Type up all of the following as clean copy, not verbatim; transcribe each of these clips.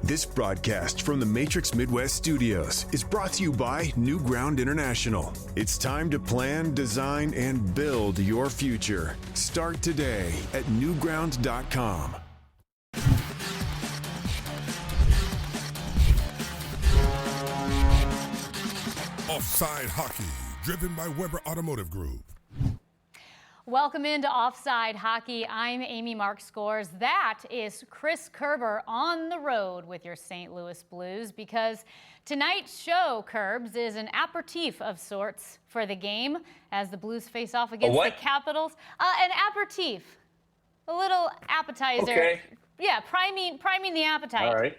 This broadcast from the Matrix Midwest Studios is brought to you by New Ground International. It's time to plan, design, and build your future. Start today at newground.com. Offside Hockey, driven by Weber Automotive Group. Welcome into Offside Hockey. I'm Amy Mark Scores. That is Chris Kerber on the road with your St. Louis Blues, because tonight's show, Kerbs, is an aperitif of sorts for the game as the Blues face off against the Capitals. An aperitif, a little appetizer. Okay. Yeah, priming the appetite. All right.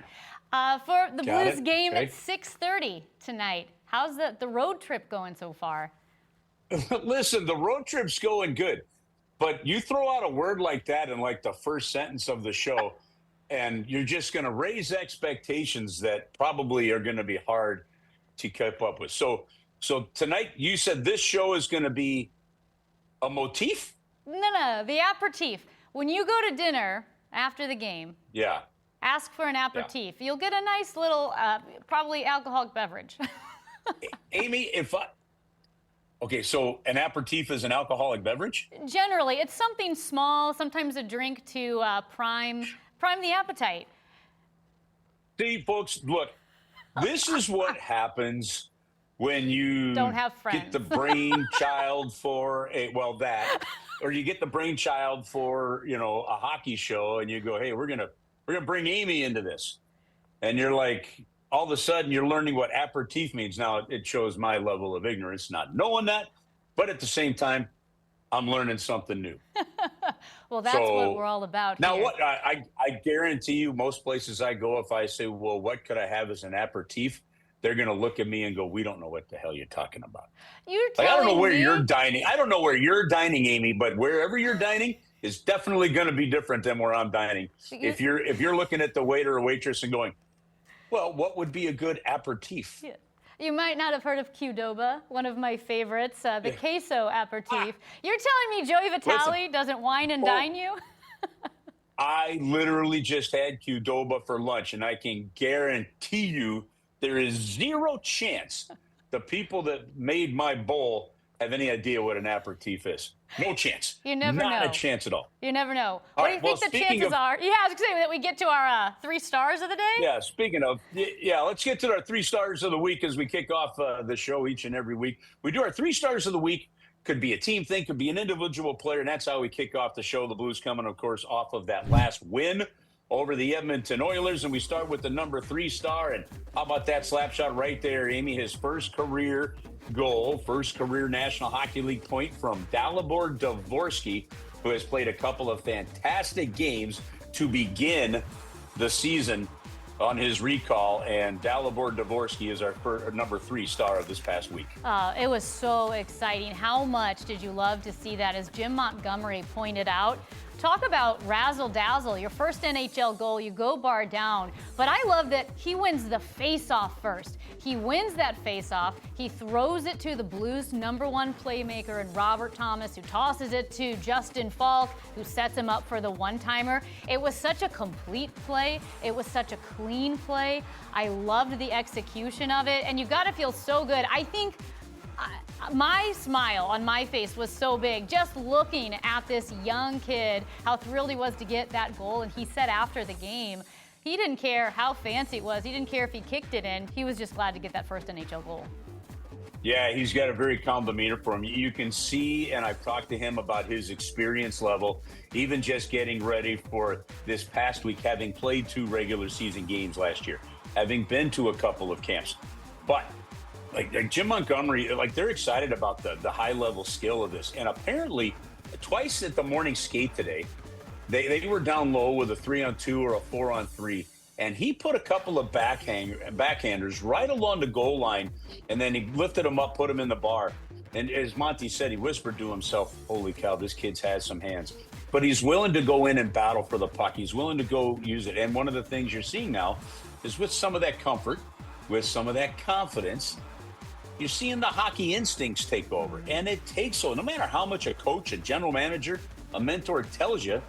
For the Got Blues it. game Okay. at 6:30 tonight. How's the road trip going so far? Listen, the road trip's going good, but you throw out a word like that in like the first sentence of the show, and you're just going to raise expectations that probably are going to be hard to keep up with. So tonight you said this show is going to be a motif? No, the aperitif. When you go to dinner after the game, Yeah. ask for an aperitif. You'll get a nice little, probably alcoholic beverage. Amy, okay, so an aperitif is an alcoholic beverage? Generally, it's something small, sometimes a drink to prime the appetite. See, folks, look, this is what happens when you Don't have friends. get the brainchild for or you get the brainchild for, a hockey show, and you go, hey, we're gonna bring Amy into this. And you're like, all of a sudden you're learning what aperitif means. Now it shows my level of ignorance not knowing that, but at the same time, I'm learning something new. Well, that's what we're all about Now, here. what I guarantee you, most places I go, if I say, well, what could I have as an aperitif? They're going to look at me and go, we don't know what the hell you're talking about. You're Like, I don't know telling where me? you're dining. I don't know where you're dining, Amy, but wherever you're dining is definitely going to be different than where I'm dining. If you're looking at the waiter or waitress and going, well, what would be a good aperitif? Yeah. You might not have heard of Qdoba, one of my favorites, the queso aperitif. You're telling me Joey Vitale doesn't wine and dine you? I literally just had Qdoba for lunch, and I can guarantee you there is zero chance the people that made my bowl have any idea what an aperitif is. No chance. You never know. Not a chance at all. You never know. All What right, do you think the chances are? Yeah, I was going to say that we get to our 3 stars of the day? Yeah, speaking of, let's get to our 3 stars of the week as we kick off the show each and every week. We do our 3 stars of the week. Could be a team thing, could be an individual player, and that's how we kick off the show. The Blues coming, of course, off of that last win over the Edmonton Oilers, and we start with the number 3 star. And how about that slap shot right there, Amy? His first career goal, first career National Hockey League point from Dalibor Dvorsky, who has played a couple of fantastic games to begin the season on his recall. And Dalibor Dvorsky is our number 3 star of this past week. It was so exciting. How much did you love to see that? As Jim Montgomery pointed out, talk about razzle-dazzle. Your first NHL goal, you go bar down. But I love that he wins the face-off first. He wins that face-off. He throws it to the Blues' #1 playmaker in Robert Thomas, who tosses it to Justin Falk, who sets him up for the one-timer. It was such a complete play. It was such a clean play. I loved the execution of it. And you got to feel so good. I think my smile on my face was so big just looking at this young kid, how thrilled he was to get that goal. And he said after the game, he didn't care how fancy it was. He didn't care if he kicked it in. He was just glad to get that first NHL goal. Yeah, he's got a very calm demeanor for him. You can see, and I've talked to him about his experience level, even just getting ready for this past week, having played 2 regular season games last year, having been to a couple of camps. But like Jim Montgomery, they're excited about the high-level skill of this. And apparently, twice at the morning skate today, they were down low with a 3-on-2 or a 4-on-3. And he put a couple of backhanders right along the goal line, and then he lifted them up, put them in the bar. And as Monty said, he whispered to himself, holy cow, this kid's has some hands. But he's willing to go in and battle for the puck. He's willing to go use it. And one of the things you're seeing now is with some of that comfort, with some of that confidence, you're seeing the hockey instincts take over. And it takes so. No matter how much a coach, a general manager, a mentor tells you,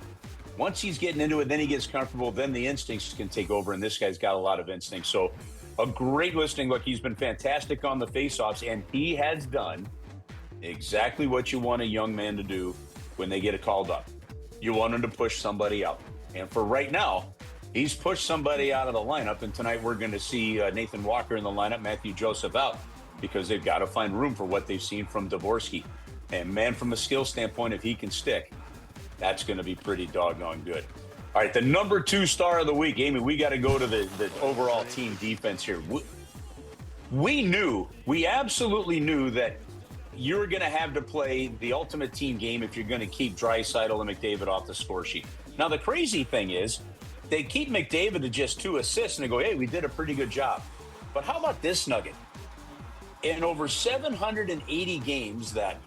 Once he's getting into it, then he gets comfortable, then the instincts can take over, and this guy's got a lot of instincts. So a great listening. Look, he's been fantastic on the faceoffs, and he has done exactly what you want a young man to do when they get it called up. You want him to push somebody out. And for right now, he's pushed somebody out of the lineup, and tonight we're going to see Nathan Walker in the lineup, Matthew Joseph out, because they've got to find room for what they've seen from Dvorsky. And man, from a skill standpoint, if he can stick, that's going to be pretty doggone good. All right, the number 2 star of the week, Amy, we got to go to the overall team defense here. We absolutely knew that you're going to have to play the ultimate team game if you're going to keep Draisaitl and McDavid off the score sheet. Now, the crazy thing is they keep McDavid to just 2 assists, and they go, hey, we did a pretty good job. But how about this nugget? In over 780 games that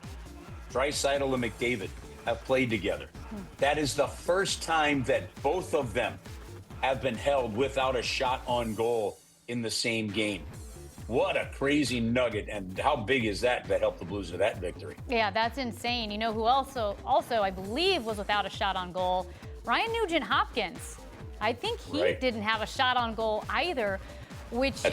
Draisaitl and McDavid have played together, that is the first time that both of them have been held without a shot on goal in the same game. What a crazy nugget, and how big is that helped the Blues to that victory? Yeah, that's insane. You know who also I believe was without a shot on goal? Ryan Nugent-Hopkins. I think he didn't have a shot on goal either, which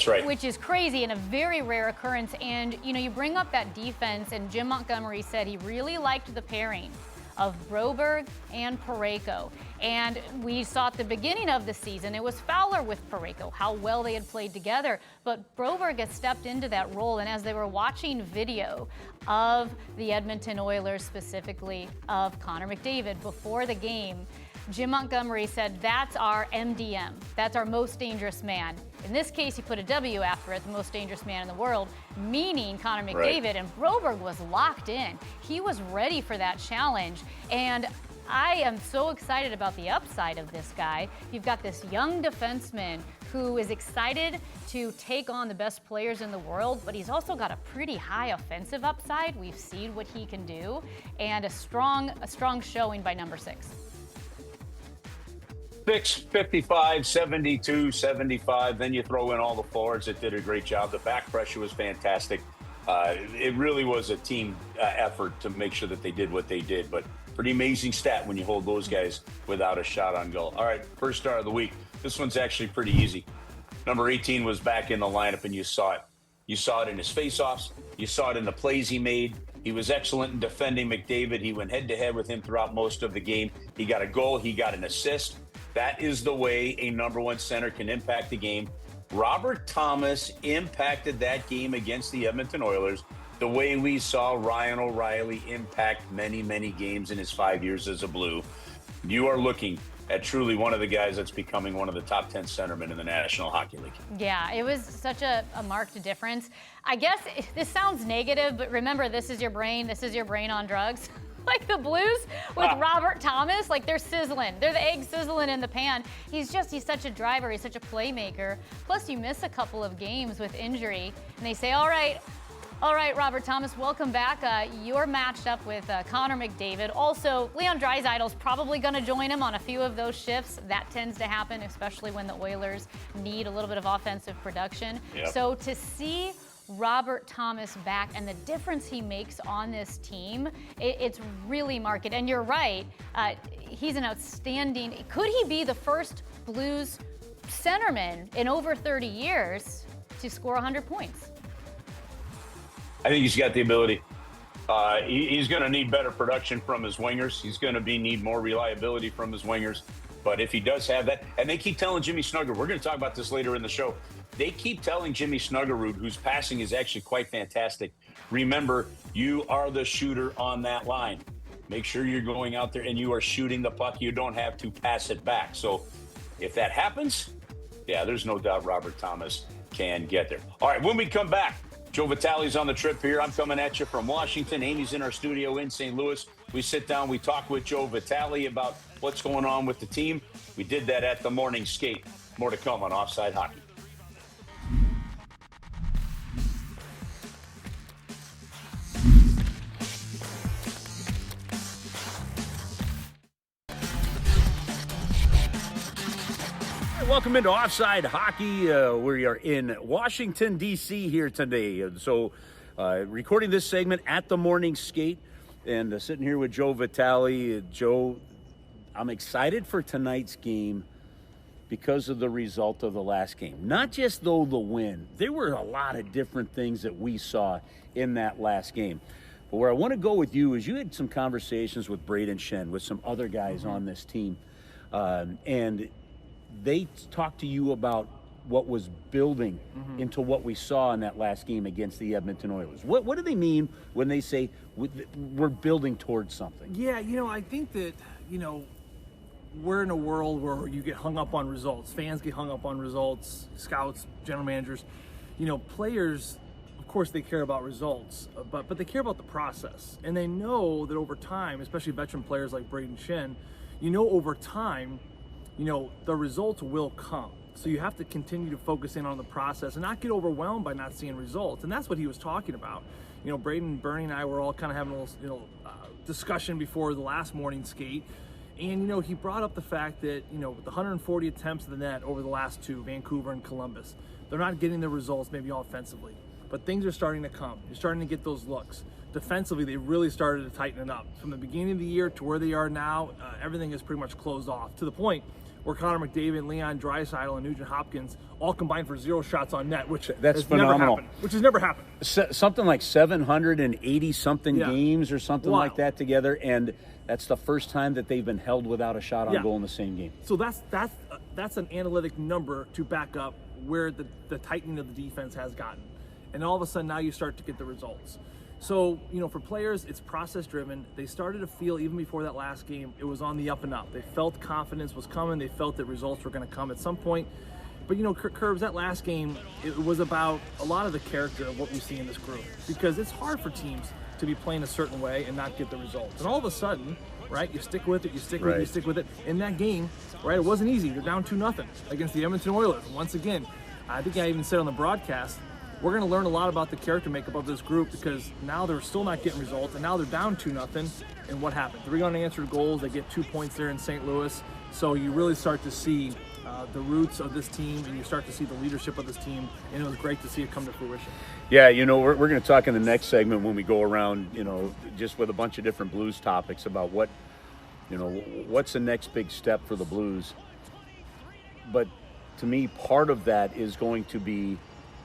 is crazy and a very rare occurrence. And, you know, you bring up that defense, and Jim Montgomery said he really liked the pairing of Broberg and Parayko. And we saw at the beginning of the season, it was Fowler with Parayko, how well they had played together. But Broberg has stepped into that role, and as they were watching video of the Edmonton Oilers, specifically of Connor McDavid before the game, Jim Montgomery said, that's our MDM. That's our most dangerous man. In this case, he put a W after it, the most dangerous man in the world, meaning Connor McDavid. And Broberg was locked in. He was ready for that challenge. And I am so excited about the upside of this guy. You've got this young defenseman who is excited to take on the best players in the world, but he's also got a pretty high offensive upside. We've seen what he can do, and a strong showing by number 6. 55, 72, 75. Then you throw in all the forwards that did a great job. The back pressure was fantastic. It really was a team effort to make sure that they did what they did. But pretty amazing stat when you hold those guys without a shot on goal. All right, first star of the week. This one's actually pretty easy. Number 18 was back in the lineup, and you saw it. You saw it in his faceoffs. You saw it in the plays he made. He was excellent in defending McDavid. He went head-to-head with him throughout most of the game. He got a goal. He got an assist. That is the way a number 1 center can impact the game. Robert Thomas impacted that game against the Edmonton Oilers the way we saw Ryan O'Reilly impact many, many games in his 5 years as a Blue. You are looking at truly one of the guys that's becoming one of the top 10 centermen in the National Hockey League. Yeah, it was such a marked difference. I guess this sounds negative, but remember, this is your brain. This is your brain on drugs. Like the Blues with Robert Thomas, like they're sizzling. They're the eggs sizzling in the pan. He's such a driver. He's such a playmaker. Plus, you miss a couple of games with injury, and they say, all right, Robert Thomas, welcome back. You're matched up with Connor McDavid. Also, Leon Draisaitl's probably going to join him on a few of those shifts. That tends to happen, especially when the Oilers need a little bit of offensive production. Yep. So to see Robert Thomas back and the difference he makes on this team, it's really marked. And you're right, he's an outstanding, could he be the first Blues centerman in over 30 years to score 100 points? I think he's got the ability. He's going to need better production from his wingers. He's going to need more reliability from his wingers. But if he does have that, and they keep telling Jimmy Snuggerud, we're going to talk about this later in the show, they keep telling Jimmy Snuggerud, whose passing is actually quite fantastic, remember, you are the shooter on that line. Make sure you're going out there and you are shooting the puck. You don't have to pass it back. So if that happens, yeah, there's no doubt Robert Thomas can get there. All right, when we come back, Joe Vitale's on the trip here. I'm coming at you from Washington. Amy's in our studio in St. Louis. We sit down, we talk with Joe Vitale about what's going on with the team. We did that at the morning skate. More to come on Offside Hockey. Welcome into Offside Hockey. We are in Washington, D.C. here today. So recording this segment at the morning skate and sitting here with Joe Vitale. Joe, I'm excited for tonight's game because of the result of the last game. Not just though the win. There were a lot of different things that we saw in that last game. But where I want to go with you is you had some conversations with Braden Shen, with some other guys on this team, and they talked to you about what was building into what we saw in that last game against the Edmonton Oilers. What do they mean when they say we're building towards something? Yeah, I think that, we're in a world where you get hung up on results. Fans get hung up on results, scouts, general managers. Players, of course, they care about results, but they care about the process. And they know that over time, especially veteran players like Braden Shen, over time, the results will come. So you have to continue to focus in on the process and not get overwhelmed by not seeing results. And that's what he was talking about. Braden, Bernie, and I were all kind of having a little discussion before the last morning skate. And, he brought up the fact that, with the 140 attempts to the net over the last two, Vancouver and Columbus, they're not getting the results maybe offensively. But things are starting to come. You're starting to get those looks. Defensively, they really started to tighten it up. From the beginning of the year to where they are now, everything is pretty much closed off to the point where Connor McDavid, Leon Draisaitl, and Nugent Hopkins all combined for 0 shots on net, which that's phenomenal. Has never happened. Something like 780-something games or something like that together, and that's the first time that they've been held without a shot on goal in the same game. So that's an analytic number to back up where the tightening of the defense has gotten. And all of a sudden now you start to get the results. So, for players, it's process-driven. They started to feel, even before that last game, it was on the up and up. They felt confidence was coming. They felt that results were going to come at some point. But, Kerbs, that last game, it was about a lot of the character of what we see in this group. Because it's hard for teams to be playing a certain way and not get the results. And all of a sudden, right, you stick with it, you stick with it, you stick with it. In that game, right, it wasn't easy. They're down 2-0 against the Edmonton Oilers. Once again, I think I even said on the broadcast, we're going to learn a lot about the character makeup of this group because now they're still not getting results, and now they're down 2-0. And what happened? 3 unanswered goals. They get 2 points there in St. Louis. So you really start to see the roots of this team, and you start to see the leadership of this team, and it was great to see it come to fruition. Yeah, we're going to talk in the next segment when we go around, just with a bunch of different Blues topics about what's the next big step for the Blues. But to me, part of that is going to be,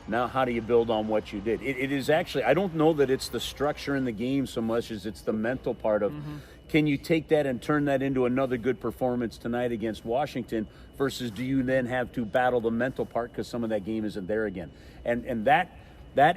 now how do you build on what you did? It is actually, I don't know that it's the structure in the game so much as it's the mental part of, can you take that and turn that into another good performance tonight against Washington versus do you then have to battle the mental part because some of that game isn't there again? And that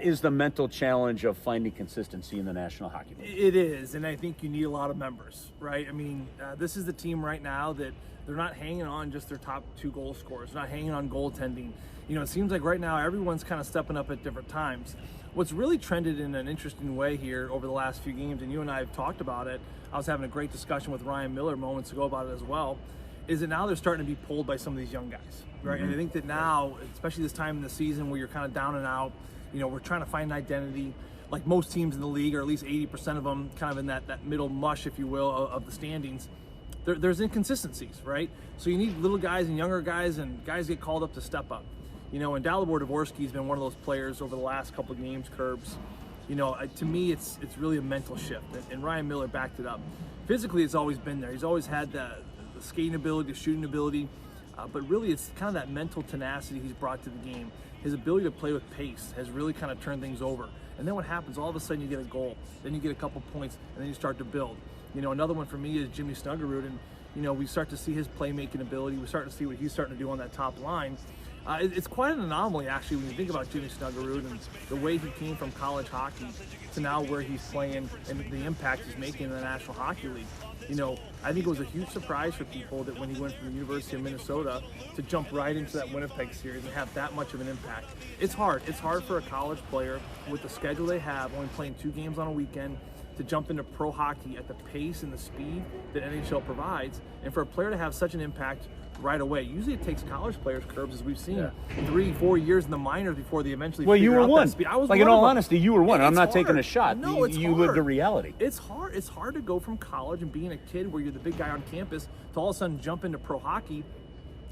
is the mental challenge of finding consistency in the National Hockey League. It is, and I think you need a lot of members, right? I mean, this is the team right now that they're not hanging on just their top 2 goal scorers, not hanging on goaltending. It seems like right now everyone's kind of stepping up at different times. What's really trended in an interesting way here over the last few games, and you and I have talked about it, I was having a great discussion with Ryan Miller moments ago about it as well, is that now they're starting to be pulled by some of these young guys, right? And I think that now, especially this time in the season where you're kind of down and out, we're trying to find an identity, like most teams in the league, or at least 80% of them kind of in that middle mush, if you will, of the standings. There's inconsistencies, right? So you need little guys and younger guys, and guys get called up to step up. And Dalibor Dvorsky's been one of those players over the last couple of games, Kerbs. To me, it's really a mental shift, and Ryan Miller backed it up. Physically, it's always been there. He's always had the skating ability, the shooting ability, but really it's kind of that mental tenacity he's brought to the game. His ability to play with pace has really kind of turned things over. And then what happens, all of a sudden you get a goal, then you get a couple points, and then you start to build. Another one for me is Jimmy Snuggerud, and we start to see his playmaking ability. We start to see what he's starting to do on that top line. It's quite an anomaly, actually, when you think about Jimmy Snuggerud and the way he came from college hockey to now where he's playing and the impact he's making in the National Hockey League. I think it was a huge surprise for people that when he went from the University of Minnesota to jump right into that Winnipeg series and have that much of an impact. It's hard. It's hard for a college player with the schedule they have, only playing 2 games on a weekend, to jump into pro hockey at the pace and the speed that NHL provides, and for a player to have such an impact right away. Usually it takes college players, Kerbs, as we've seen, 3-4 years in the minors before they eventually you were out one. that speed. I was like, one in all of them. honesty, you were one. I'm not hard. taking a shot. No, it's you hard. lived the reality. It's hard. It's hard to go from college and being a kid where you're the big guy on campus to all of a sudden jump into pro hockey,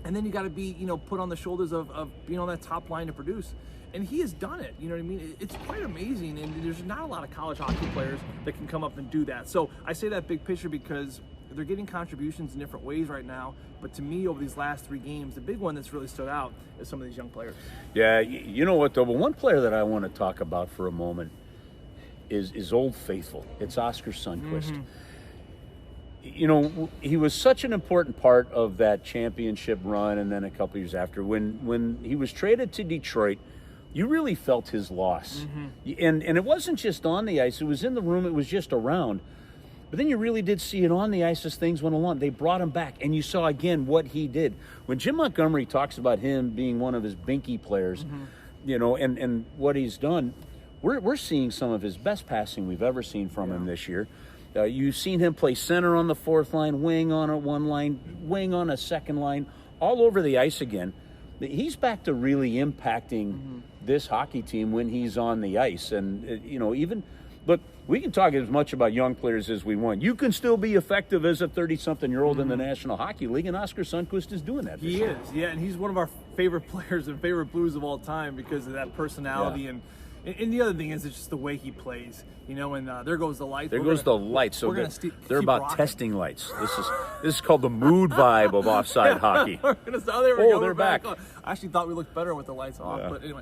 and then you got to be, put on the shoulders of being on that top line to produce. And he has done it, you know what I mean? It's quite amazing, and there's not a lot of college hockey players that can come up and do that. So I say that big picture because they're getting contributions in different ways right now. But to me, over these last 3 games, the big one that's really stood out is some of these young players. Yeah, you know what, though? But one player that I want to talk about for a moment is Old Faithful. It's Oscar Sundqvist. Mm-hmm. You know, he was such an important part of that championship run, and then a couple years after, when he was traded to Detroit, you really felt his loss. And it wasn't just on the ice, it was in the room, it was just around. But then you really did see it on the ice as things went along. They brought him back, and you saw again what he did. When Jim Montgomery talks about him being one of his binky players, you know, and what he's done, we're seeing some of his best passing we've ever seen from him this year. You've seen him play center on the 4th line, wing on a 1 line, wing on a 2nd line, all over the ice again. He's back to really impacting this hockey team when he's on the ice. And, you know, even, look, we can talk as much about young players as we want. You can still be effective as a 30-something-year-old in the National Hockey League, and Oscar Sundqvist is doing that. He is, yeah, and he's one of our favorite players and favorite Blues of all time because of that personality. And the other thing is, it's just the way he plays, you know. And there goes the light. There goes the light. So they're about rocking. Testing lights. This is called the mood vibe of offside hockey. They're back. I actually thought we looked better with the lights off, but anyway.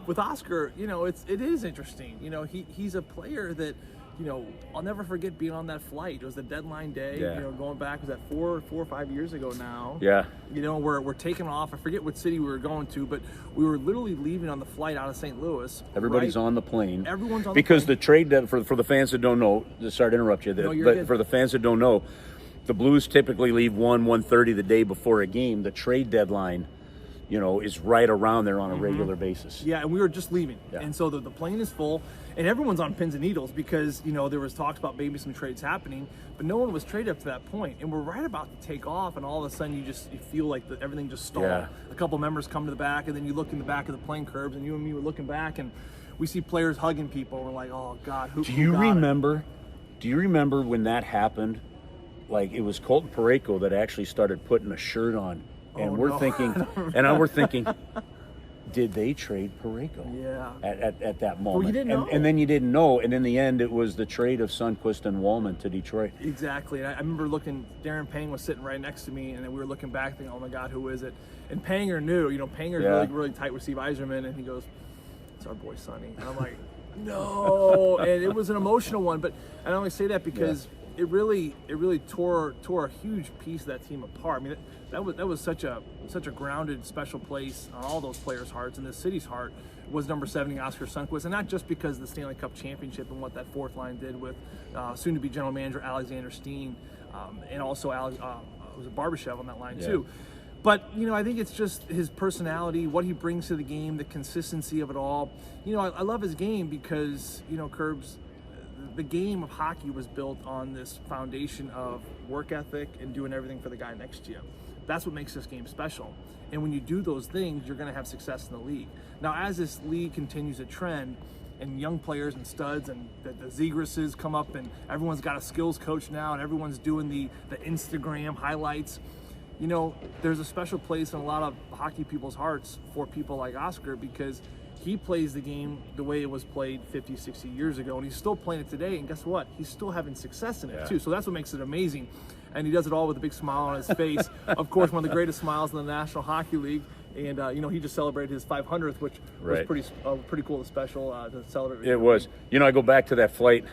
With Oscar, you know, it is interesting. You know, he's a player that, you know, I'll never forget being on that flight. It was the deadline day. Yeah. You know, going back, was that 4 or 5 years ago now? Yeah. You know, we're taking off. I forget what city we were going to, but we were literally leaving on the flight out of St. Louis. Everybody's on the plane. Everyone's on because the plane. The trade that for the fans that don't know, sorry to interrupt you, No, you're but good. for the fans that don't know, the Blues typically leave 1:30 the day before a game. The trade deadline, you know, is right around there on a regular basis. Yeah, and we were just leaving. Yeah. And so the plane is full, and everyone's on pins and needles because, you know, there was talks about maybe some trades happening, but no one was traded up to that point. And we're right about to take off, and all of a sudden you feel like everything just stalled. Yeah. A couple members come to the back, and then you look in the back of the plane, Kerbs, and you and me were looking back, and we see players hugging people. And we're like, oh, God, who Do you remember when that happened? Like, it was Colton Parayko that actually started putting a shirt on. And we're thinking, did they trade Parayko? Yeah. At that moment. Well, you didn't know. And then you didn't know. And in the end, it was the trade of Sundqvist and Wallman to Detroit. Exactly. And I remember looking, Darren Pang was sitting right next to me, and then we were looking back thinking, oh my God, who is it? And Panger knew, you know, Panger's really, really tight with Steve Yzerman, and he goes, it's our boy Sonny. And I'm like, no. And it was an emotional one, but I only say that because it really tore a huge piece of that team apart. I mean, that was such a grounded, special place on all those players' hearts, and the city's heart was number 70 Oscar Sundqvist, and not just because of the Stanley Cup championship and what that 4th line did with soon-to-be general manager Alexander Steen, and also was a Barbashev on that line too. But, you know, I think it's just his personality, what he brings to the game, the consistency of it all. You know, I love his game because, you know, Kerbs, the game of hockey was built on this foundation of work ethic and doing everything for the guy next to you. That's what makes this game special. And when you do those things, you're going to have success in the league. Now, as this league continues to trend, and young players and studs and the Zegerases come up, and everyone's got a skills coach now, and everyone's doing the Instagram highlights, you know, there's a special place in a lot of hockey people's hearts for people like Oscar, because he plays the game the way it was played 50, 60 years ago, and he's still playing it today, and guess what? He's still having success in it too. So that's what makes it amazing. And he does it all with a big smile on his face. Of course, one of the greatest smiles in the National Hockey League. And, you know, he just celebrated his 500th, which was pretty cool and special to celebrate. It was. You know, I go back to that flight,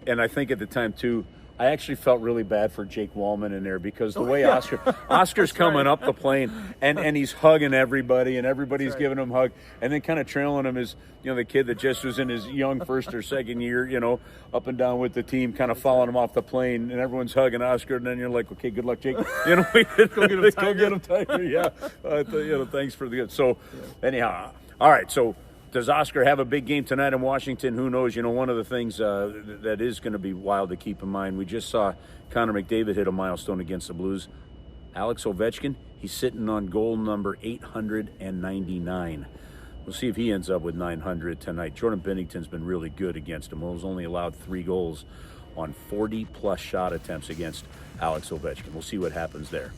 and I think at the time, too, I actually felt really bad for Jake Wallman in there, because the way Oscar's coming up the plane, and he's hugging everybody, and everybody's giving him a hug, and then kind of trailing him is, you know, the kid that just was in his young first or second year, you know, up and down with the team, kind of following him off the plane, and everyone's hugging Oscar, and then you're like, okay, good luck, Jake. You know, go get him Tiger. Yeah. You know, thanks for the good. So, anyhow, all right, so does Oscar have a big game tonight in Washington? Who knows? You know, one of the things that is going to be wild to keep in mind, we just saw Connor McDavid hit a milestone against the Blues. Alex Ovechkin, he's sitting on goal number 899. We'll see if he ends up with 900 tonight. Jordan Binnington's been really good against him. He's only allowed 3 goals on 40-plus shot attempts against Alex Ovechkin. We'll see what happens there.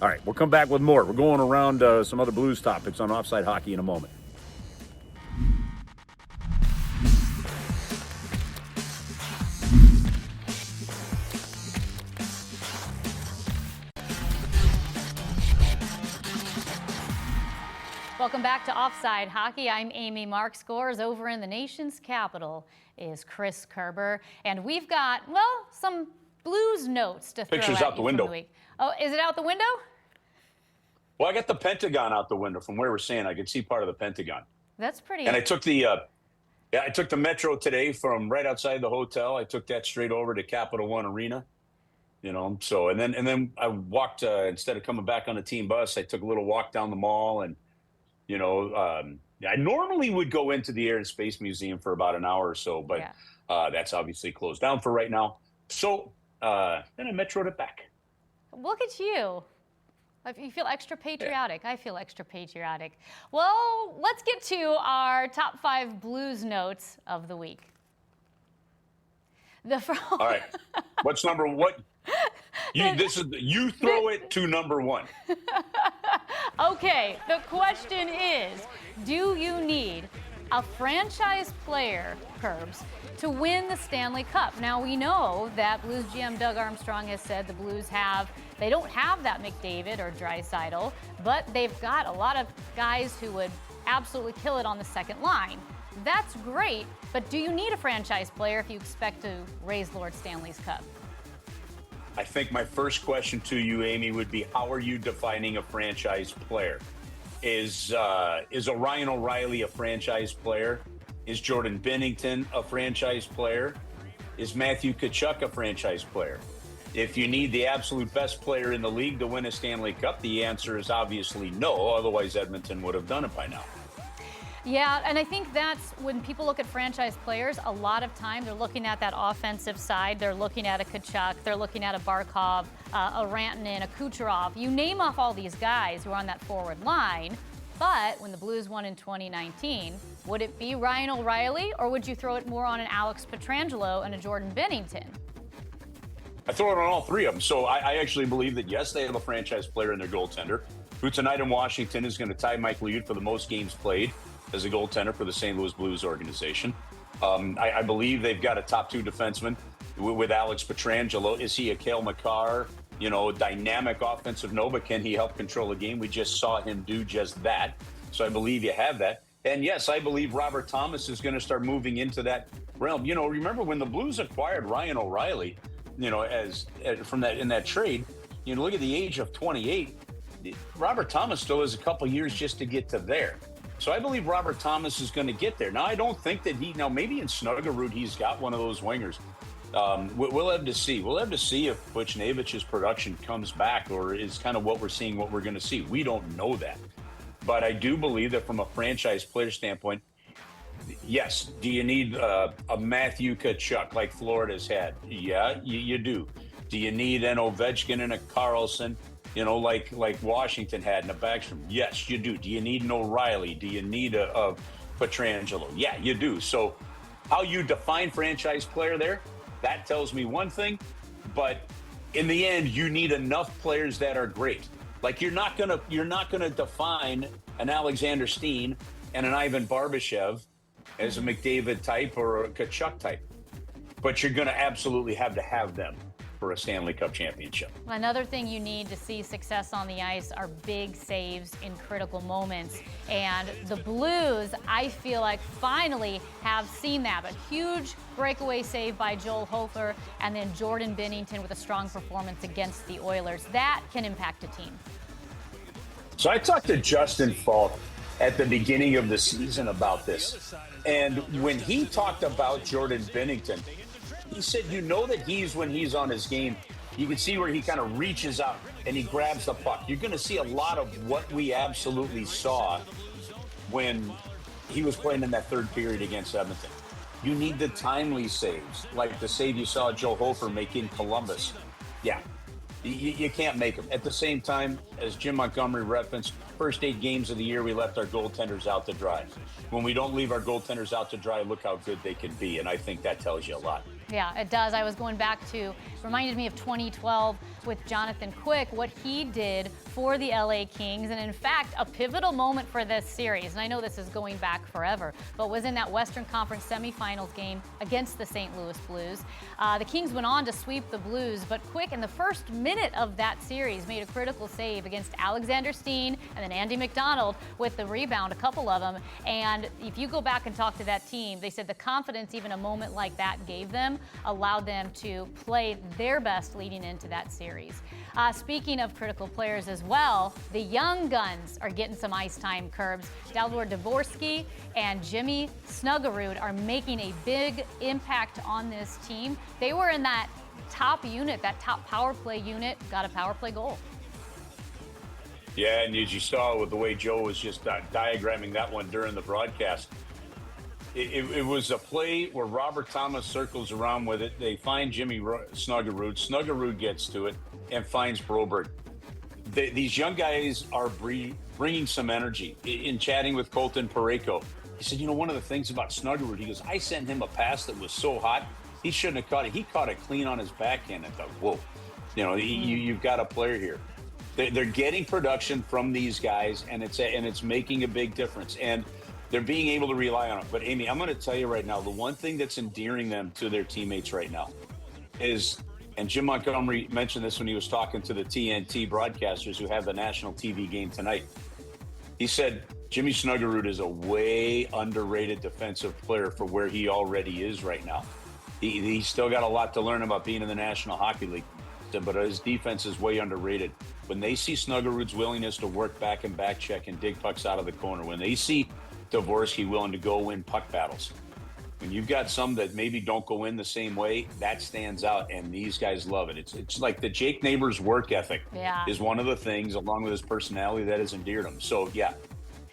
All right, we'll come back with more. We're going around some other Blues topics on Offside Hockey in a moment. Welcome back to Offside Hockey. I'm Amy. Mark Scores over in the nation's capital is Chris Kerber. And we've got, well, some Blues notes to throw Pictures at out the you window. from the week. Oh, is it out the window? Well, I got the Pentagon out the window from where we're saying I could see part of the Pentagon. That's pretty. And I took I took the Metro today from right outside the hotel. I took that straight over to Capital One Arena. So and then I walked instead of coming back on the team bus, I took a little walk down the mall, and I normally would go into the Air and Space Museum for about an hour or so, but that's obviously closed down for right now. So then I Metroed it back. Look at you. You feel extra patriotic. Yeah. I feel extra patriotic. Well, let's get to our top 5 Blues notes of the week. All right. What's number what? You throw it to number 1. Okay. The question is, do you need a franchise player, Kerbs, to win the Stanley Cup? Now, we know that Blues GM Doug Armstrong has said the Blues they don't have that McDavid or Draisaitl, but they've got a lot of guys who would absolutely kill it on the second line. That's great, but do you need a franchise player if you expect to raise Lord Stanley's Cup? I think my first question to you, Amy, would be, how are you defining a franchise player? Is a Ryan O'Reilly a franchise player? Is Jordan Binnington a franchise player? Is Matthew Tkachuk a franchise player? If you need the absolute best player in the league to win a Stanley Cup, the answer is obviously no. Otherwise, Edmonton would have done it by now. Yeah, and I think that's when people look at franchise players, a lot of time they're looking at that offensive side. They're looking at a Tkachuk, they're looking at a Barkov, a Rantanen, a Kucherov. You name off all these guys who are on that forward line, but when the Blues won in 2019, would it be Ryan O'Reilly, or would you throw it more on an Alex Pietrangelo and a Jordan Binnington? I throw it on all 3 of them. So I actually believe that, yes, they have a franchise player in their goaltender, who tonight in Washington is going to tie Mike Liut for the most games played as a goaltender for the St. Louis Blues organization. I believe they've got a top 2 defenseman with Alex Pietrangelo. Is he a Cale Makar, dynamic offensive? No, but can he help control a game? We just saw him do just that. So I believe you have that. And yes, I believe Robert Thomas is going to start moving into that realm. Remember when the Blues acquired Ryan O'Reilly, as from that in that trade, look at the age of 28. Robert Thomas still has a couple years just to get to there. So I believe Robert Thomas is going to get there. Now, I don't think that maybe in Snuggerud he's got one of those wingers. We'll have to see. We'll have to see if Buchnevich's production comes back, or is kind of what we're seeing, what we're going to see. We don't know that. But I do believe that from a franchise player standpoint, yes, do you need a Matthew Tkachuk like Florida's had? Yeah, you do. Do you need an Ovechkin and a Karlsson, like Washington had in a Backstrom? Yes, you do. Do you need an O'Reilly? Do you need a Pietrangelo? Yeah, you do. So how you define franchise player there, that tells me one thing. But in the end, you need enough players that are great. Like you're not gonna define an Alexander Steen and an Ivan Barbashev as a McDavid type or a Tkachuk type, but you're going to absolutely have to have them for a Stanley Cup championship. Another thing you need to see success on the ice are big saves in critical moments. And the Blues, I feel like, finally have seen that. A huge breakaway save by Joel Hofer, and then Jordan Binnington with a strong performance against the Oilers. That can impact a team. So I talked to Justin Falk at the beginning of the season about this. And when he talked about Jordan Binnington, he said, that when he's on his game, you can see where he kind of reaches out and he grabs the puck. You're going to see a lot of what we absolutely saw when he was playing in that third period against Edmonton. You need the timely saves, like the save you saw Joe Hofer make in Columbus. Yeah, you can't make them. At the same time, as Jim Montgomery referenced, first 8 games of the year, we left our goaltenders out to dry. When we don't leave our goaltenders out to dry, look how good they can be. And I think that tells you a lot. Yeah, it does. I was going back to, reminded me of 2012 with Jonathan Quick, what he did for the LA Kings, and in fact, a pivotal moment for this series, and I know this is going back forever, but was in that Western Conference semifinals game against the St. Louis Blues. The Kings went on to sweep the Blues, but Quick in the first minute of that series made a critical save against Alexander Steen and then Andy McDonald with the rebound, a couple of them. And if you go back and talk to that team, they said the confidence even a moment like that gave them allowed them to play their best leading into that series. Speaking of critical players as well, the young guns are getting some ice time, Kerbs. Dalibor Dvorsky and Jimmy Snuggerud are making a big impact on this team. They were in that top unit, that top power play unit, got a power play goal. Yeah, and as you saw with the way Joe was just diagramming that one during the broadcast, it was a play where Robert Thomas circles around with it. They find Jimmy Snuggerud. Snuggerud gets to it and finds Broberg. These young guys are bringing some energy. In chatting with Colton Parayko, he said, one of the things about Snuggerud, he goes, I sent him a pass that was so hot, he shouldn't have caught it. He caught it clean on his backhand. I thought, whoa, you've got a player here. They're getting production from these guys, and it's making a big difference. And they're being able to rely on it. But, Amy, I'm going to tell you right now, the one thing that's endearing them to their teammates right now is, and Jim Montgomery mentioned this when he was talking to the TNT broadcasters who have the national TV game tonight. He said, Jimmy Snuggerud is a way underrated defensive player for where he already is right now. He's still got a lot to learn about being in the National Hockey League, but his defense is way underrated. When they see Snuggerud's willingness to work back and back check and dig pucks out of the corner, when they see Dvorsky willing to go win puck battles, when you've got some that maybe don't go in the same way, that stands out, and these guys love it. It's like the Jake Neighbors work ethic is one of the things, along with his personality, that has endeared him. So, yeah,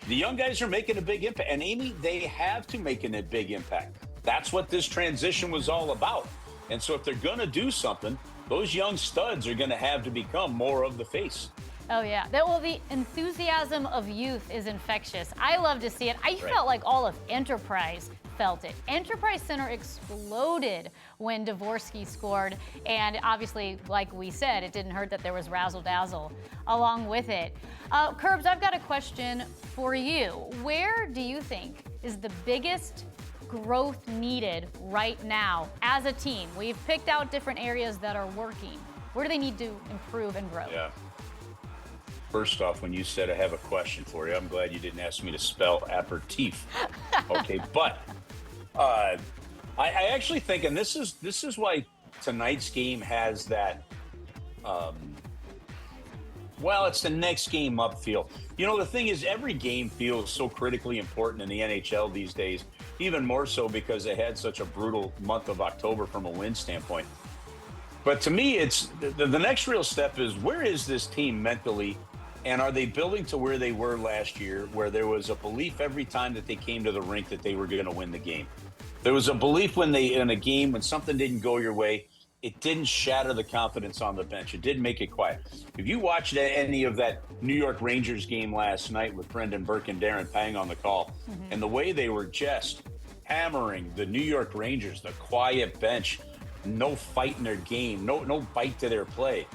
the young guys are making a big impact. And, Amy, they have to make a big impact. That's what this transition was all about. And so if they're going to do something, those young studs are going to have to become more of the face. Oh, yeah. Well, the enthusiasm of youth is infectious. I love to see it. I felt like all of Enterprise felt it. Enterprise Center exploded when Dvorsky scored. And obviously, like we said, it didn't hurt that there was razzle-dazzle along with it. Kerbs, I've got a question for you. Where do you think is the biggest growth needed right now as a team? We've picked out different areas that are working. Where do they need to improve and grow? Yeah. First off, when you said I have a question for you, I'm glad you didn't ask me to spell aperitif. Okay, but I actually think, and this is why tonight's game has that. It's the next game up feel. The thing is, every game feels so critically important in the NHL these days, even more so because they had such a brutal month of October from a win standpoint. But to me, it's the next real step is, where is this team mentally? And are they building to where they were last year, where there was a belief every time that they came to the rink that they were going to win the game? There was a belief in a game, when something didn't go your way, it didn't shatter the confidence on the bench. It didn't make it quiet. If you watched any of that New York Rangers game last night with Brendan Burke and Darren Pang on the call, and the way they were just hammering the New York Rangers, the quiet bench, no fight in their game, no bite to their play.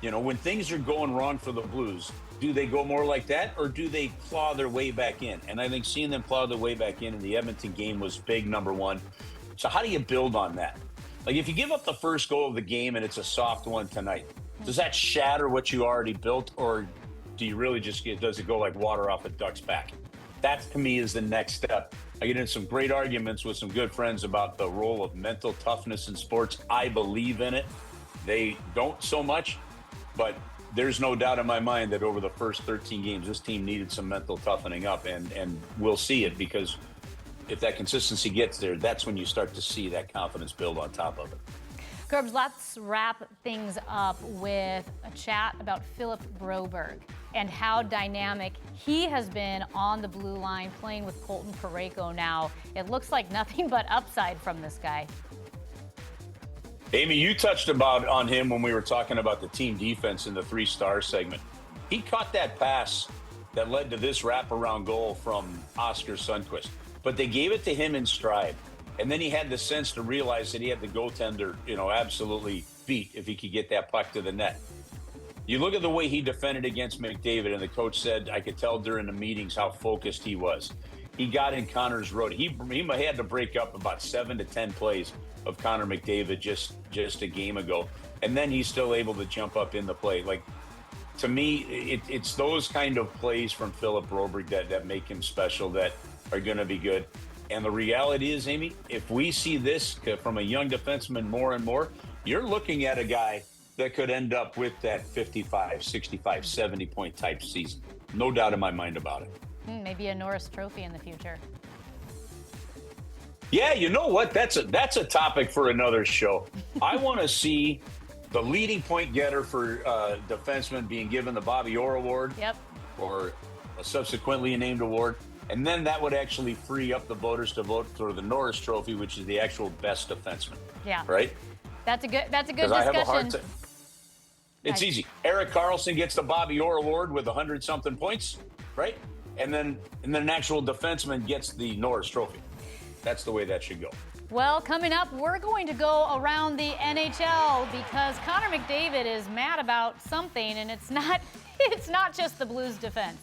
When things are going wrong for the Blues, do they go more like that, or do they claw their way back in? And I think seeing them claw their way back in the Edmonton game was big, number one. So how do you build on that? Like, if you give up the first goal of the game and it's a soft one tonight, does that shatter what you already built, or do you really does it go like water off a duck's back? That, to me, is the next step. I get into some great arguments with some good friends about the role of mental toughness in sports. I believe in it. They don't so much. But there's no doubt in my mind that over the first 13 games, this team needed some mental toughening up, and we'll see it, because if that consistency gets there, that's when you start to see that confidence build on top of it. Kerbs, let's wrap things up with a chat about Philip Broberg and how dynamic he has been on the blue line, playing with Colton Parayko now. It looks like nothing but upside from this guy. Amy, you touched on him when we were talking about the team defense in the 3-star segment. He caught that pass that led to this wraparound goal from Oscar Sundqvist, but they gave it to him in stride. And then he had the sense to realize that he had the goaltender, absolutely beat if he could get that puck to the net. You look at the way he defended against McDavid, and the coach said, I could tell during the meetings how focused he was. He got in Connor's road. He had to break up about 7 to 10 plays of Connor McDavid just a game ago. And then he's still able to jump up in the play. Like, to me, it's those kind of plays from Philip Broberg that make him special, that are going to be good. And the reality is, Amy, if we see this from a young defenseman more and more, you're looking at a guy that could end up with that 55, 65, 70-point type season. No doubt in my mind about it. Maybe a Norris Trophy in the future. Yeah, you know what? That's a topic for another show. I want to see the leading point getter for defensemen being given the Bobby Orr Award. Yep. Or a subsequently named award. And then that would actually free up the voters to vote for the Norris Trophy, which is the actual best defenseman. Yeah. Right? That's a good discussion. I have a hard time. It's easy. Erik Karlsson gets the Bobby Orr Award with 100-something points, right? And then an actual defenseman gets the Norris Trophy. That's the way that should go. Well, coming up, we're going to go around the NHL because Connor McDavid is mad about something, and it's not just the Blues defense.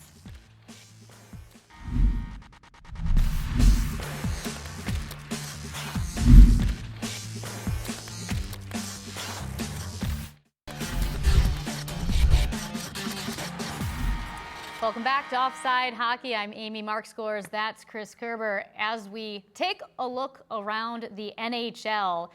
Welcome back to Offside Hockey. I'm Amy Markscores. That's Chris Kerber. As we take a look around the NHL,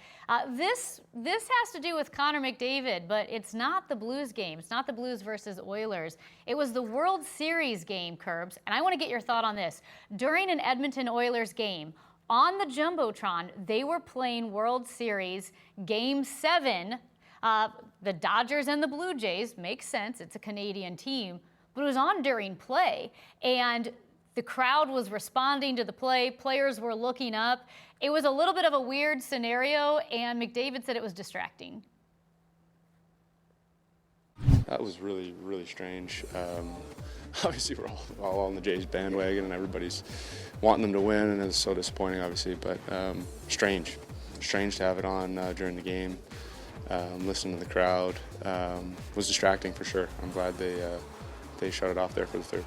this has to do with Connor McDavid, but it's not the Blues game. It's not the Blues versus Oilers. It was the World Series game, Kerbs, and I want to get your thought on this. During an Edmonton Oilers game, on the Jumbotron, they were playing World Series Game 7. The Dodgers and the Blue Jays, makes sense. It's a Canadian team. But it was on during play, and the crowd was responding to the play. Players were looking up. It was a little bit of a weird scenario, and McDavid said it was distracting. That was really, really strange. Obviously, we're all on the Jays bandwagon, and everybody's wanting them to win, and it's so disappointing, obviously. But strange to have it on during the game. Listening to the crowd was distracting for sure. I'm glad they shut it off there for the third.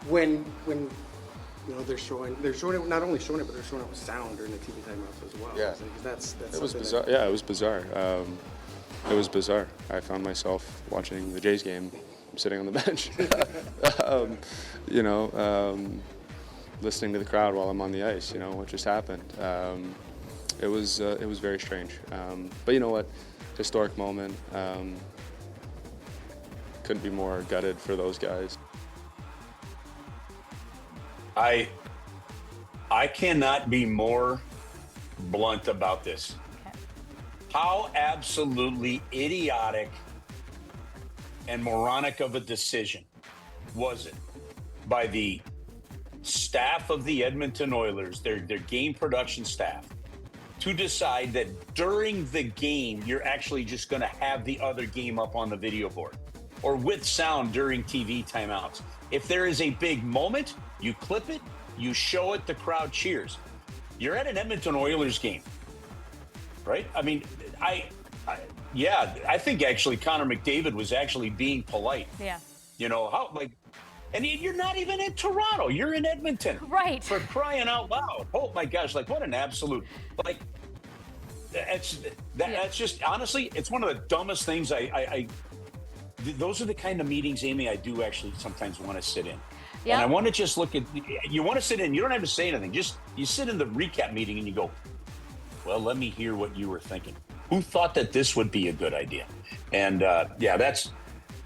When you know they're showing it, not only showing it, but they're showing it with sound during the TV timeouts as well. Yeah, that's it was bizarre. Yeah, it was bizarre. It was bizarre. I found myself watching the Jays game, sitting on the bench. Listening to the crowd while I'm on the ice. You know what just happened. It was very strange. But you know what? Historic moment. Couldn't be more gutted for those guys. I cannot be more blunt about this. Okay. How absolutely idiotic and moronic of a decision was it by the staff of the Edmonton Oilers, their game production staff, to decide that during the game you're actually just going to have the other game up on the video board or with sound during TV timeouts. If there is a big moment, you clip it, you show it, the crowd cheers. You're at an Edmonton Oilers game, right? I mean, I think actually Connor McDavid was actually being polite. Yeah. You know, and you're not even in Toronto, you're in Edmonton. Right. For crying out loud. Oh my gosh, like what an absolute, like, that's just, honestly, it's one of the dumbest things those are the kind of meetings, Amy, I do actually sometimes want to sit in. Yep. And I want to just look at, you want to sit in, you don't have to say anything. Just, you sit in the recap meeting and you go, well, let me hear what you were thinking. Who thought that this would be a good idea? And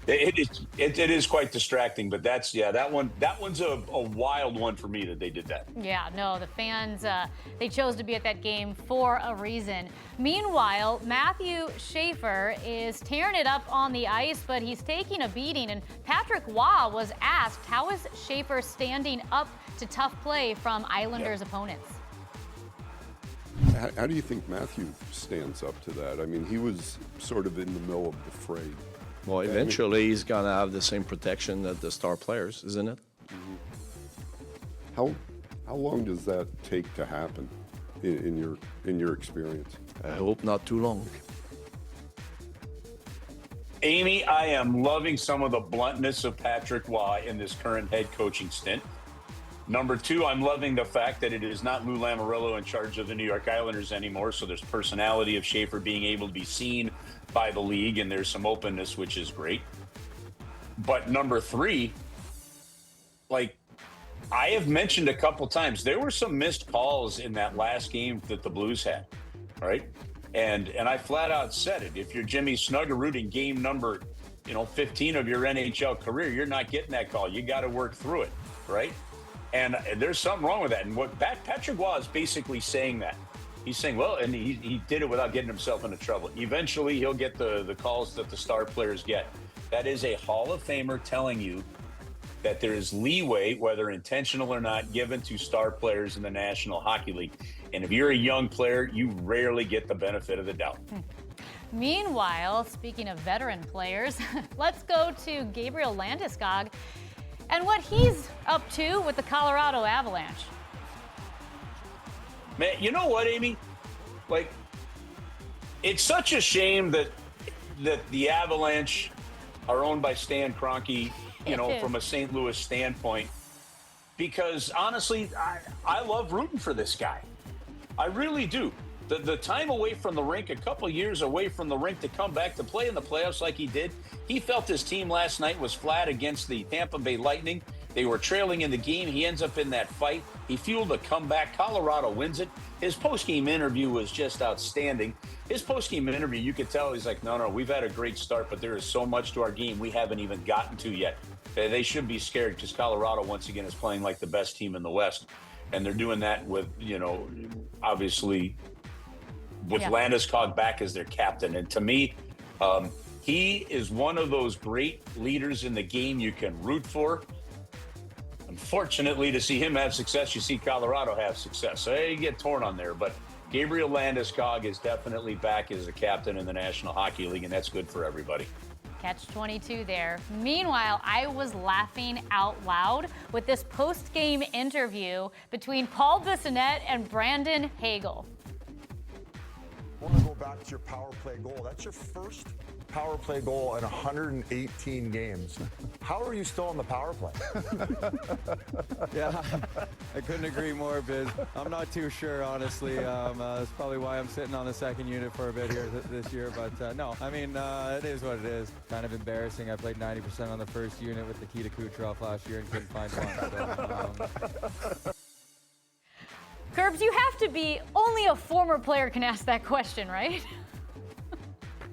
it is quite distracting, but that one's a wild one for me that they did that. Yeah, no, the fans, they chose to be at that game for a reason. Meanwhile, Matthew Schaefer is tearing it up on the ice, but he's taking a beating. And Patrick Waugh was asked, how is Schaefer standing up to tough play from Islanders' opponents? How do you think Matthew stands up to that? I mean, he was sort of in the middle of the fray. Well, eventually he's going to have the same protection that the star players, isn't it? Mm-hmm. How long does that take to happen in your experience? I hope not too long. Amy, I am loving some of the bluntness of Patrick Waugh in this current head coaching stint. Number two, I'm loving the fact that it is not Lou Lamoriello in charge of the New York Islanders anymore, so there's personality of Schaefer being able to be seen by the league, and there's some openness, which is great. But number three, like I have mentioned a couple times, there were some missed calls in that last game that the Blues had, right? And I flat out said it. If you're Jimmy Snuggerud in game number, 15 of your NHL career, you're not getting that call. You got to work through it, right? And there's something wrong with that. And what Patrick Waugh is basically saying that. He's saying, well, and he did it without getting himself into trouble. Eventually, he'll get the calls that the star players get. That is a Hall of Famer telling you that there is leeway, whether intentional or not, given to star players in the National Hockey League. And if you're a young player, you rarely get the benefit of the doubt. Meanwhile, speaking of veteran players, let's go to Gabriel Landeskog and what he's up to with the Colorado Avalanche. Man, you know what, Amy? Like, it's such a shame that the Avalanche are owned by Stan Kroenke, from a St. Louis standpoint, because honestly, I love rooting for this guy. I really do. The time away from the rink, a couple years away from the rink to come back to play in the playoffs like he did, he felt his team last night was flat against the Tampa Bay Lightning. They were trailing in the game. He ends up in that fight. He fueled a comeback. Colorado wins it. His post-game interview was just outstanding. His post-game interview, you could tell he's like, no, we've had a great start, but there is so much to our game we haven't even gotten to yet. They should be scared because Colorado, once again, is playing like the best team in the West. And they're doing that with, obviously with Landeskog back as their captain. And to me, he is one of those great leaders in the game you can root for. Unfortunately, to see him have success, you see Colorado have success. So you get torn on there. But Gabriel Landeskog is definitely back as a captain in the National Hockey League, and that's good for everybody. Catch-22 there. Meanwhile, I was laughing out loud with this post-game interview between Paul Bissonnette and Brandon Hagel. I want to go back to your power play goal. That's your first power play goal in 118 games. How are you still on the power play? Yeah, I couldn't agree more, Biz. I'm not too sure, honestly. That's probably why I'm sitting on the second unit for a bit here this year. But no, I mean, it is what it is. Kind of embarrassing. I played 90% on the first unit with Nikita Kucherov last year and couldn't find one. So, Kerbs, you have to be, only a former player can ask that question, right?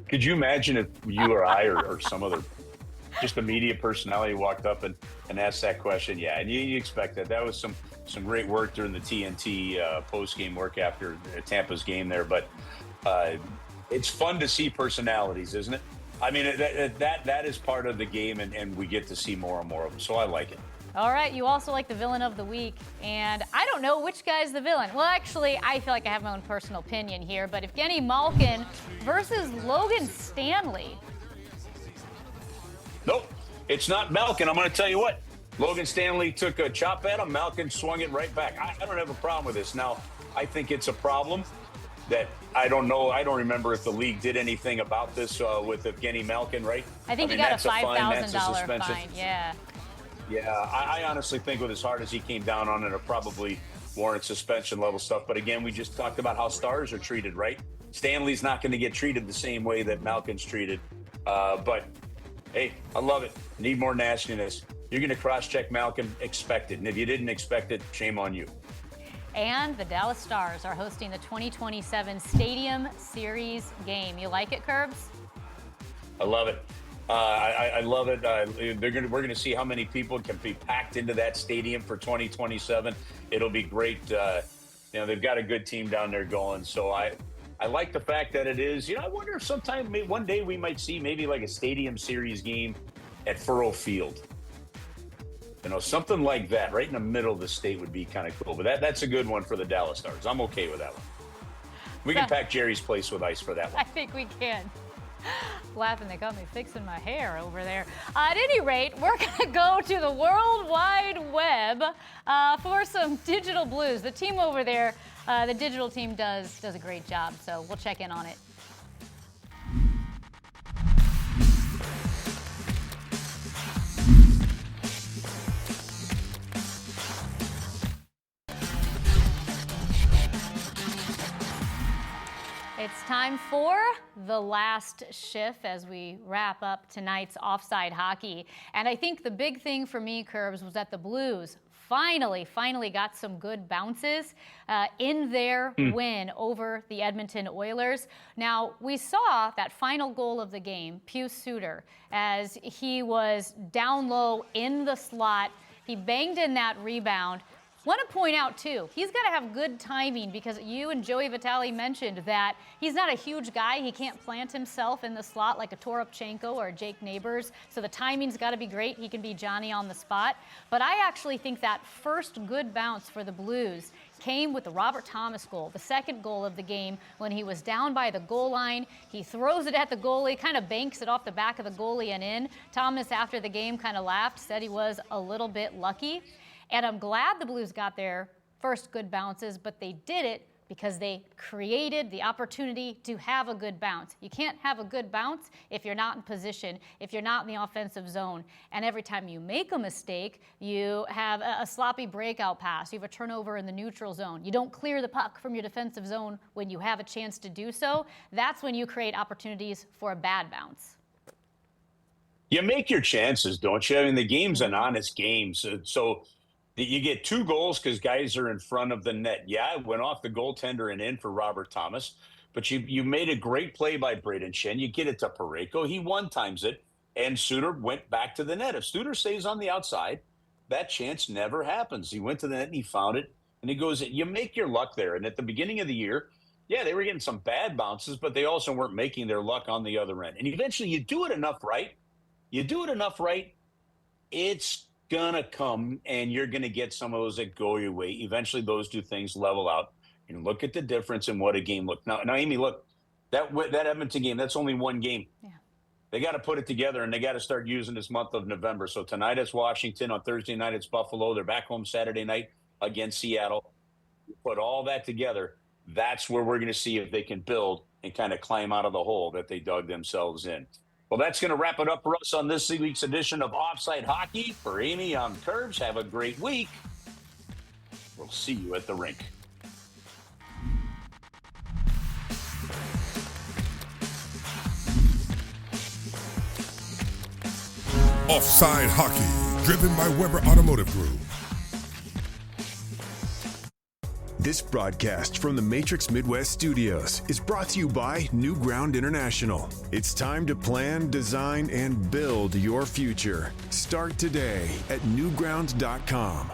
Could you imagine if you or I or some other, just a media personality walked up and asked that question? Yeah, and you expect that. That was some great work during the TNT post-game work after Tampa's game there. But it's fun to see personalities, isn't it? I mean, that is part of the game, and we get to see more and more of them. So I like it. All right, you also like the villain of the week, and I don't know which guy's the villain. Well, actually, I feel like I have my own personal opinion here, but Evgeny Malkin versus Logan Stanley. Nope, it's not Malkin. I'm going to tell you what. Logan Stanley took a chop at him. Malkin swung it right back. I don't have a problem with this. Now, I think it's a problem that I don't know. I don't remember if the league did anything about this with Evgeny Malkin, right? I think he got a $5,000 fine, yeah. Yeah, I honestly think with as hard as he came down on it, probably warrant suspension level stuff. But again, we just talked about how stars are treated, right? Stanley's not going to get treated the same way that Malkin's treated. But, hey, I love it. Need more nastiness. You're going to cross-check Malkin, expect it. And if you didn't expect it, shame on you. And the Dallas Stars are hosting the 2027 Stadium Series game. You like it, Kerbs? I love it. I love it. We're going to see how many people can be packed into that stadium for 2027. It'll be great. They've got a good team down there going. So I like the fact that it is. I wonder if sometime, one day we might see maybe like a Stadium Series game at Furrow Field. Something like that right in the middle of the state would be kind of cool. But that's a good one for the Dallas Stars. I'm okay with that one. We can pack Jerry's place with ice for that one. I think we can. Laughing, they got me fixing my hair over there. At any rate, we're going to go to the World Wide Web for some Digital Blues. The team over there, the digital team does a great job, so we'll check in on it. It's time for the last shift as we wrap up tonight's offside hockey. And I think the big thing for me, Kerbs, was that the Blues finally got some good bounces in their win over the Edmonton Oilers. Now, we saw that final goal of the game, Pius Suter, as he was down low in the slot. He banged in that rebound. Want to point out, too, he's got to have good timing because you and Joey Vitale mentioned that he's not a huge guy. He can't plant himself in the slot like a Toropchenko or Jake Neighbors, so the timing's got to be great. He can be Johnny on the spot. But I actually think that first good bounce for the Blues came with the Robert Thomas goal, the second goal of the game, when he was down by the goal line. He throws it at the goalie, kind of banks it off the back of the goalie and in. Thomas, after the game, kind of laughed, said he was a little bit lucky. And I'm glad the Blues got their first good bounces, but they did it because they created the opportunity to have a good bounce. You can't have a good bounce if you're not in position, if you're not in the offensive zone. And every time you make a mistake, you have a sloppy breakout pass, you have a turnover in the neutral zone. You don't clear the puck from your defensive zone when you have a chance to do so. That's when you create opportunities for a bad bounce. You make your chances, don't you? I mean, the game's an honest game. So you get 2 goals because guys are in front of the net. Yeah, it went off the goaltender and in for Robert Thomas, but you made a great play by Braden Shen. You get it to Parayko. He one-times it, and Suter went back to the net. If Suter stays on the outside, that chance never happens. He went to the net and he found it, and he goes, you make your luck there. And at the beginning of the year, yeah, they were getting some bad bounces, but they also weren't making their luck on the other end. And eventually you do it enough right. It's gonna come, and you're gonna get some of those that go your way. Eventually, those 2 things level out. And look at the difference in what a game looked. Now, Amy, look, that Edmonton game, that's only 1 game. Yeah. They got to put it together, and they got to start using this month of November. So tonight it's Washington. On Thursday night it's Buffalo. They're back home Saturday night against Seattle. You put all that together, that's where we're going to see if they can build and kind of climb out of the hole that they dug themselves in. Well, that's going to wrap it up for us on this week's edition of Offside Hockey. For Amy, I'm Kerbs. Have a great week. We'll see you at the rink. Offside Hockey, driven by Weber Automotive Group. This broadcast from the Matrix Midwest Studios is brought to you by New Ground International. It's time to plan, design, and build your future. Start today at newground.com.